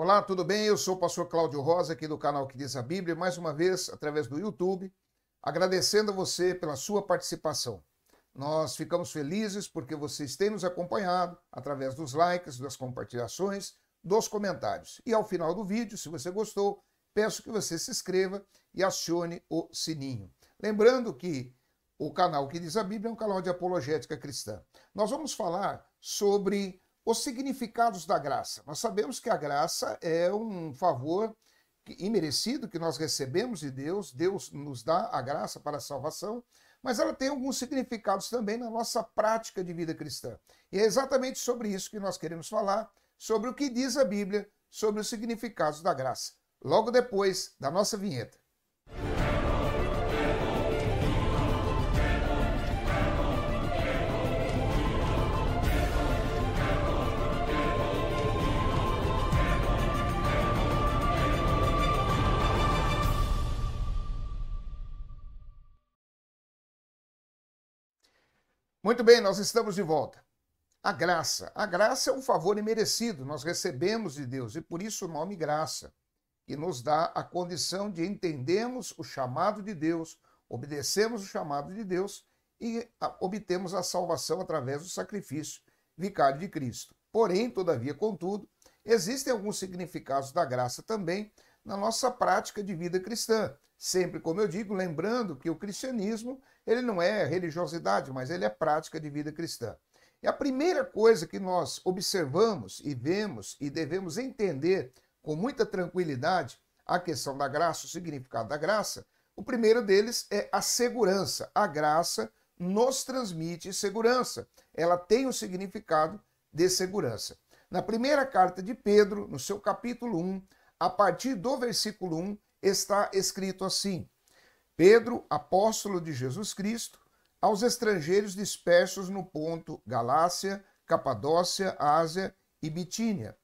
Olá, tudo bem? Eu sou o pastor Cláudio Rosa, aqui do canal Que Diz a Bíblia, mais uma vez, através do YouTube, agradecendo a você pela sua participação. Nós ficamos felizes porque vocês têm nos acompanhado através dos likes, das compartilhações, dos comentários. E ao final do vídeo, se você gostou, peço que você se inscreva e acione o sininho. Lembrando que o canal Que Diz a Bíblia é um canal de apologética cristã. Nós vamos falar sobre os significados da graça. Nós sabemos que a graça é um favor imerecido que nós recebemos de Deus. Deus nos dá a graça para a salvação, mas ela tem alguns significados também na nossa prática de vida cristã. E é exatamente sobre isso que nós queremos falar, sobre o que diz a Bíblia, sobre os significados da graça. Logo depois da nossa vinheta. Muito bem, nós estamos de volta. A graça. A graça é um favor imerecido, nós recebemos de Deus, e por isso o nome graça, que nos dá a condição de entendermos o chamado de Deus, obedecemos o chamado de Deus e obtemos a salvação através do sacrifício vicário de Cristo. Porém, todavia, contudo, existem alguns significados da graça também na nossa prática de vida cristã. Sempre, como eu digo, lembrando que o cristianismo, ele não é religiosidade, mas ele é prática de vida cristã. E a primeira coisa que nós observamos e vemos e devemos entender com muita tranquilidade a questão da graça, o significado da graça, o primeiro deles é a segurança. A graça nos transmite segurança. Ela tem o significado de segurança. Na primeira carta de Pedro, no seu capítulo 1, a partir do versículo 1, está escrito assim: Pedro, apóstolo de Jesus Cristo, aos estrangeiros dispersos no Ponto, Galácia, Capadócia, Ásia e Bitínia,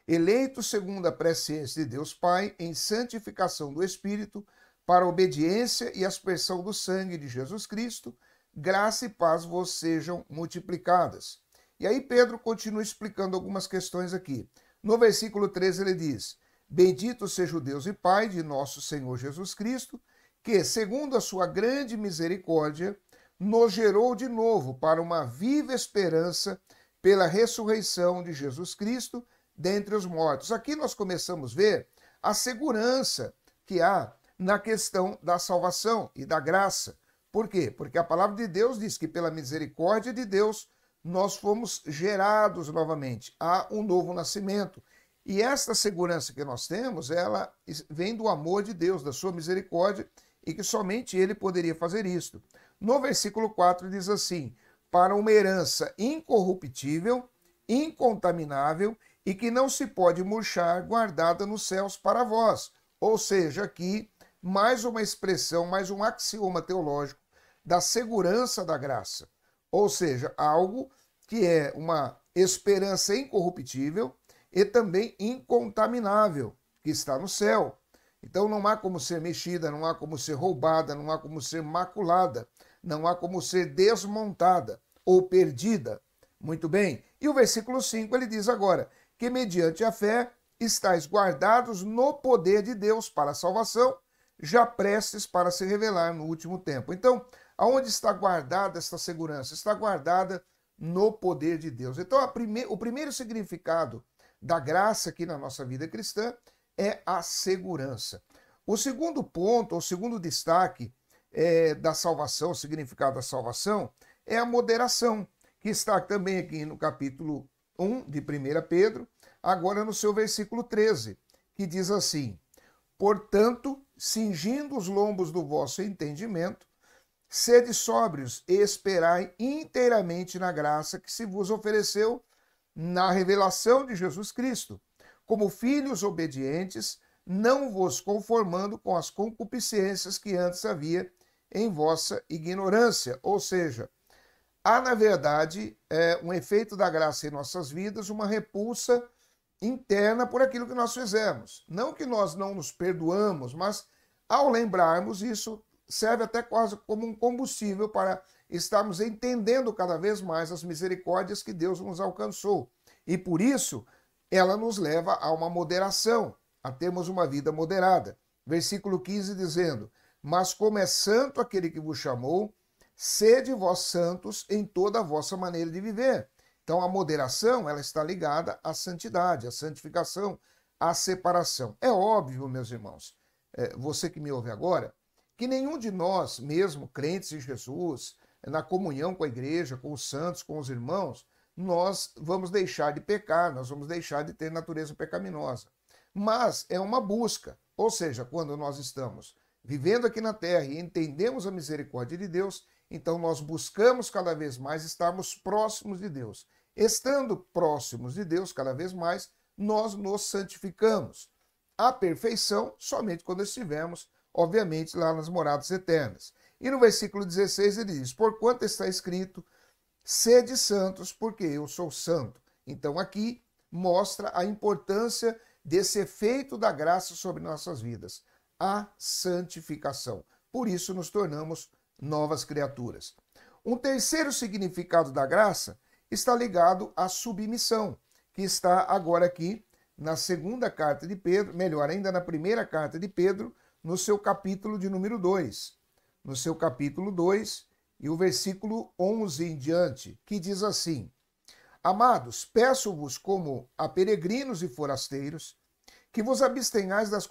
eleitos segundo a presciência de Deus Pai, em santificação do Espírito, para a obediência e aspersão do sangue de Jesus Cristo, graça e paz vos sejam multiplicadas. E aí Pedro continua explicando algumas questões aqui. No versículo 13 ele diz: Bendito seja o Deus e Pai de nosso Senhor Jesus Cristo, que, segundo a sua grande misericórdia, nos gerou de novo para uma viva esperança pela ressurreição de Jesus Cristo dentre os mortos. Aqui nós começamos a ver a segurança que há na questão da salvação e da graça. Por quê? Porque a palavra de Deus diz que pela misericórdia de Deus nós fomos gerados novamente. Há um novo nascimento. E esta segurança que nós temos, ela vem do amor de Deus, da sua misericórdia, e que somente Ele poderia fazer isto. No versículo 4 diz assim: para uma herança incorruptível, incontaminável e que não se pode murchar, guardada nos céus para vós. Ou seja, aqui, mais uma expressão, mais um axioma teológico da segurança da graça. Ou seja, algo que é uma esperança incorruptível e também incontaminável, que está no céu. Então não há como ser mexida, não há como ser roubada, não há como ser maculada, não há como ser desmontada ou perdida. Muito bem. E o versículo 5 ele diz agora que mediante a fé estáis guardados no poder de Deus para a salvação, já prestes para se revelar no último tempo. Então, aonde está guardada esta segurança? Está guardada no poder de Deus. Então, o primeiro significado da graça aqui na nossa vida cristã é a segurança. O segundo ponto, o segundo destaque da salvação, o significado da salvação, é a moderação, que está também aqui no capítulo 1 de 1 Pedro, agora no seu versículo 13, que diz assim: Portanto, cingindo os lombos do vosso entendimento, sede sóbrios e esperai inteiramente na graça que se vos ofereceu na revelação de Jesus Cristo, como filhos obedientes, não vos conformando com as concupiscências que antes havia em vossa ignorância. Ou seja, há, na verdade, um efeito da graça em nossas vidas, uma repulsa interna por aquilo que nós fizemos. Não que nós não nos perdoamos, mas ao lembrarmos isso, serve até quase como um combustível para estarmos entendendo cada vez mais as misericórdias que Deus nos alcançou. E por isso, ela nos leva a uma moderação, a termos uma vida moderada. Versículo 15 dizendo: mas como é santo aquele que vos chamou, sede vós santos em toda a vossa maneira de viver. Então a moderação, ela está ligada à santidade, à santificação, à separação. É óbvio, meus irmãos, você que me ouve agora, que nenhum de nós, mesmo crentes em Jesus, na comunhão com a igreja, com os santos, com os irmãos, nós vamos deixar de pecar, nós vamos deixar de ter natureza pecaminosa. Mas é uma busca, ou seja, quando nós estamos vivendo aqui na terra e entendemos a misericórdia de Deus, então nós buscamos cada vez mais estarmos próximos de Deus. Estando próximos de Deus cada vez mais, nós nos santificamos. A perfeição somente quando estivermos, obviamente, lá nas moradas eternas. E no versículo 16 ele diz: porquanto está escrito, sede santos, porque eu sou santo. Então aqui mostra a importância desse efeito da graça sobre nossas vidas, a santificação. Por isso nos tornamos novas criaturas. Um terceiro significado da graça está ligado à submissão, que está agora aqui na segunda carta de Pedro, melhor ainda, na primeira carta de Pedro, no seu capítulo de número 2. No seu capítulo 2 e o versículo 11 em diante, que diz assim: amados, peço-vos como a peregrinos e forasteiros, que vos abstenhais das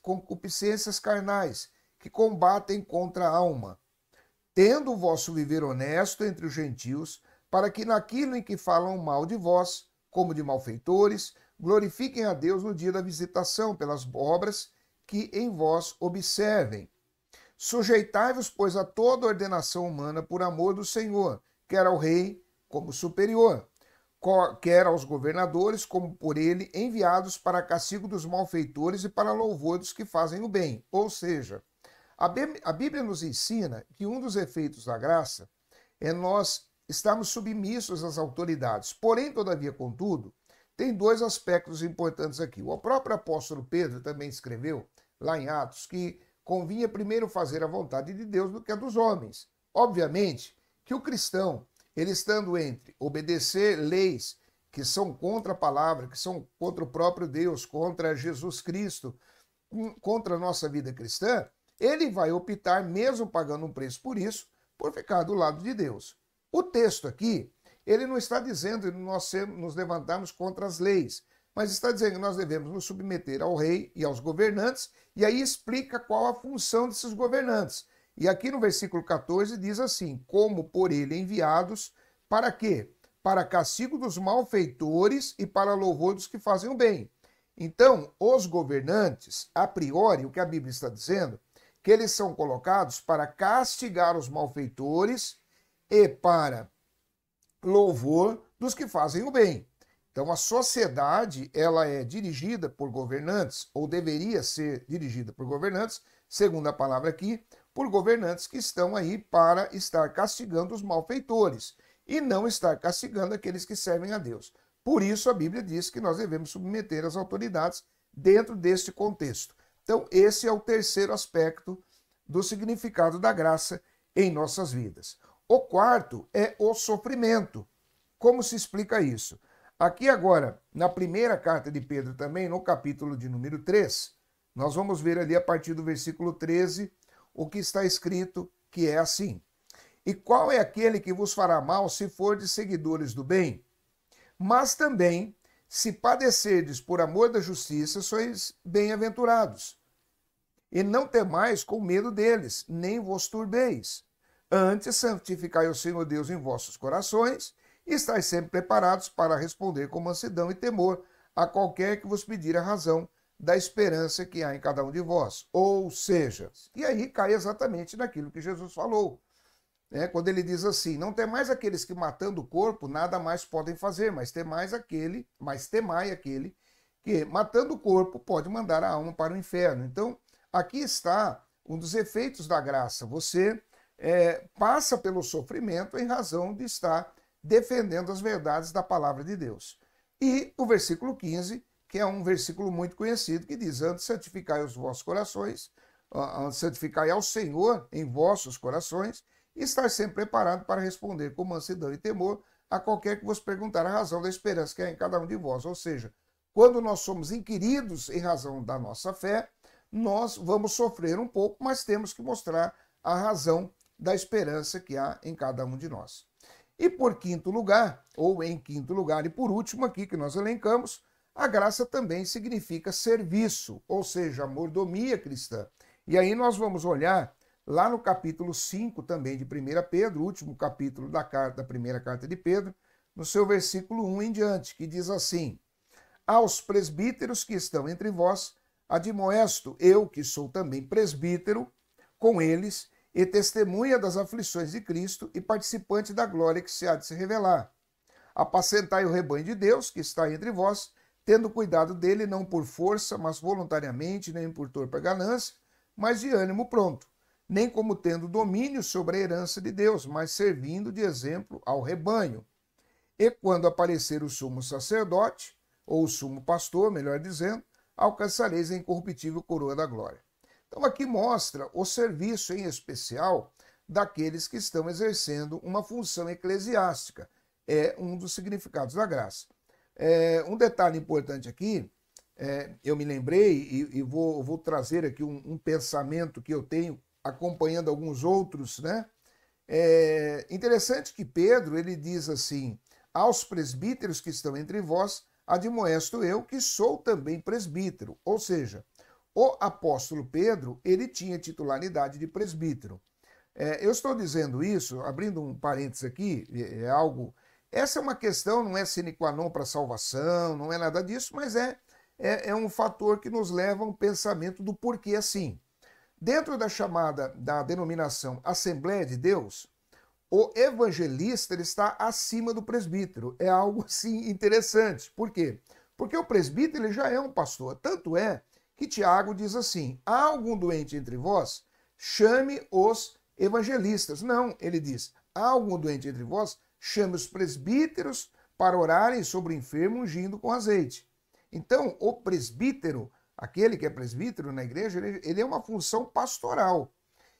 concupiscências carnais, que combatem contra a alma, tendo o vosso viver honesto entre os gentios, para que naquilo em que falam mal de vós, como de malfeitores, glorifiquem a Deus no dia da visitação, pelas obras que em vós observem. Sujeitai-vos, pois, a toda ordenação humana por amor do Senhor, quer ao rei como superior, quer aos governadores como por ele enviados para castigo dos malfeitores e para louvor dos que fazem o bem. Ou seja, a Bíblia nos ensina que um dos efeitos da graça é nós estarmos submissos às autoridades. Porém, todavia, contudo, tem dois aspectos importantes aqui. O próprio apóstolo Pedro também escreveu, lá em Atos, que convinha primeiro fazer a vontade de Deus do que a dos homens. Obviamente que o cristão, ele estando entre obedecer leis que são contra a palavra, que são contra o próprio Deus, contra Jesus Cristo, contra a nossa vida cristã, ele vai optar, mesmo pagando um preço por isso, por ficar do lado de Deus. O texto aqui, ele não está dizendo que nós nos levantarmos contra as leis, mas está dizendo que nós devemos nos submeter ao rei e aos governantes, e aí explica qual a função desses governantes. E aqui no versículo 14 diz assim: como por ele enviados, para quê? Para castigo dos malfeitores e para louvor dos que fazem o bem. Então, os governantes, a priori, o que a Bíblia está dizendo, que eles são colocados para castigar os malfeitores e para louvor dos que fazem o bem. Então, a sociedade, ela é dirigida por governantes, ou deveria ser dirigida por governantes, segundo a palavra aqui, por governantes que estão aí para estar castigando os malfeitores e não estar castigando aqueles que servem a Deus. Por isso, a Bíblia diz que nós devemos submeter as autoridades dentro deste contexto. Então, esse é o terceiro aspecto do significado da graça em nossas vidas. O quarto é o sofrimento. Como se explica isso? Aqui agora, na primeira carta de Pedro também, no capítulo de número 3, nós vamos ver ali a partir do versículo 13 o que está escrito, que é assim: e qual é aquele que vos fará mal se fordes seguidores do bem? Mas também, se padecerdes por amor da justiça, sois bem-aventurados. E não temais com medo deles, nem vos turbeis. Antes, santificai o Senhor Deus em vossos corações, e estáis sempre preparados para responder com mansidão e temor a qualquer que vos pedir a razão da esperança que há em cada um de vós. Ou seja, e aí cai exatamente naquilo que Jesus falou, né? Quando ele diz assim: não temais aqueles que matando o corpo nada mais podem fazer, mas temai aquele que matando o corpo pode mandar a alma para o inferno. Então, aqui está um dos efeitos da graça. Você passa pelo sofrimento em razão de estar defendendo as verdades da palavra de Deus. E o versículo 15, que é um versículo muito conhecido, que diz: antes santificai os vossos corações, santificai ao Senhor em vossos corações, e estar sempre preparado para responder com mansidão e temor a qualquer que vos perguntar a razão da esperança que há em cada um de vós. Ou seja, quando nós somos inquiridos em razão da nossa fé, nós vamos sofrer um pouco, mas temos que mostrar a razão da esperança que há em cada um de nós. E por quinto lugar, ou em quinto lugar, e por último aqui que nós elencamos, a graça também significa serviço, ou seja, a mordomia cristã. E aí nós vamos olhar lá no capítulo 5 também de 1 Pedro, último capítulo da primeira carta de Pedro, no seu versículo 1 em diante, que diz assim: aos presbíteros que estão entre vós, admoesto eu, que sou também presbítero, com eles, e testemunha das aflições de Cristo e participante da glória que se há de se revelar. Apacentai o rebanho de Deus, que está entre vós, tendo cuidado dele, não por força, mas voluntariamente, nem por torpe ganância, mas de ânimo pronto, nem como tendo domínio sobre a herança de Deus, mas servindo de exemplo ao rebanho. E quando aparecer o sumo sacerdote, ou o sumo pastor, melhor dizendo, alcançareis a incorruptível coroa da glória. Então aqui mostra o serviço em especial daqueles que estão exercendo uma função eclesiástica. É um dos significados da graça. Um detalhe importante aqui, eu me lembrei e vou trazer aqui um pensamento que eu tenho acompanhando alguns outros, né? É interessante que Pedro, ele diz assim: aos presbíteros que estão entre vós, admoesto eu, que sou também presbítero. Ou seja, o apóstolo Pedro, ele tinha titularidade de presbítero. Eu estou dizendo isso, abrindo um parênteses aqui, essa é uma questão, não é sine qua non para a salvação, não é nada disso, mas é um fator que nos leva a um pensamento do porquê assim. Dentro da denominação Assembleia de Deus, o evangelista ele está acima do presbítero. É algo assim interessante. Por quê? Porque o presbítero ele já é um pastor. Tanto é que Tiago diz assim: há algum doente entre vós? Chame os evangelistas. Não, ele diz: há algum doente entre vós? Chame os presbíteros para orarem sobre o enfermo ungindo com azeite. Então, o presbítero, aquele que é presbítero na igreja, ele é uma função pastoral.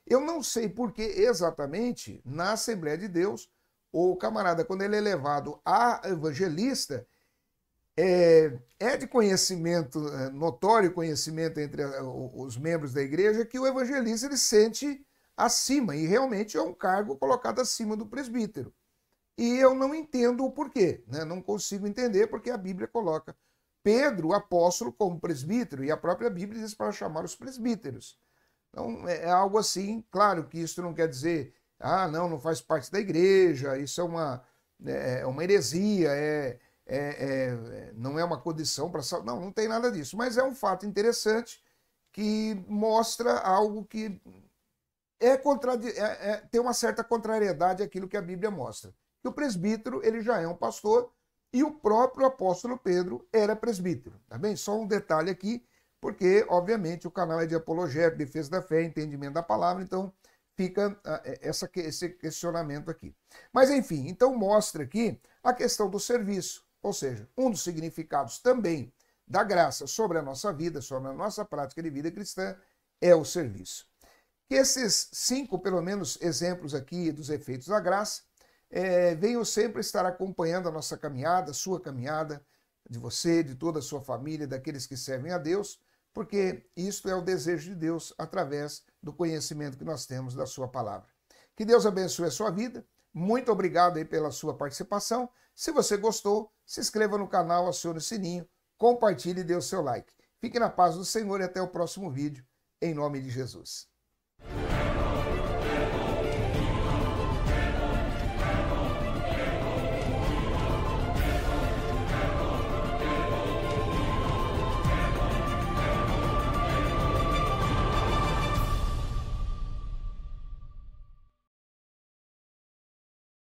Eu não sei por que exatamente, na Assembleia de Deus, o camarada, quando ele é levado a evangelista, é de conhecimento, notório conhecimento entre os membros da igreja, que o evangelista ele sente acima, e realmente é um cargo colocado acima do presbítero. E eu não entendo o porquê, né? Não consigo entender porque a Bíblia coloca Pedro, o apóstolo, como presbítero, e a própria Bíblia diz para chamar os presbíteros. Então, é algo assim, claro que isso não quer dizer, não faz parte da igreja, isso é uma heresia, não é uma condição para salvar. Não tem nada disso, mas é um fato interessante que mostra algo que tem uma certa contrariedade àquilo que a Bíblia mostra. Que o presbítero, ele já é um pastor, e o próprio apóstolo Pedro era presbítero, tá bem? Só um detalhe aqui, porque, obviamente, o canal é de apologética, defesa da fé, entendimento da palavra, então fica esse questionamento aqui. Mas, enfim, então mostra aqui a questão do serviço, ou seja, um dos significados também da graça sobre a nossa vida, sobre a nossa prática de vida cristã, é o serviço. Que esses 5, pelo menos, exemplos aqui dos efeitos da graça, venham sempre estar acompanhando a nossa caminhada, a sua caminhada, de você, de toda a sua família, daqueles que servem a Deus, porque isto é o desejo de Deus através do conhecimento que nós temos da sua palavra. Que Deus abençoe a sua vida. Muito obrigado aí pela sua participação. Se você gostou, se inscreva no canal, acione o sininho, compartilhe e dê o seu like. Fique na paz do Senhor e até o próximo vídeo, em nome de Jesus.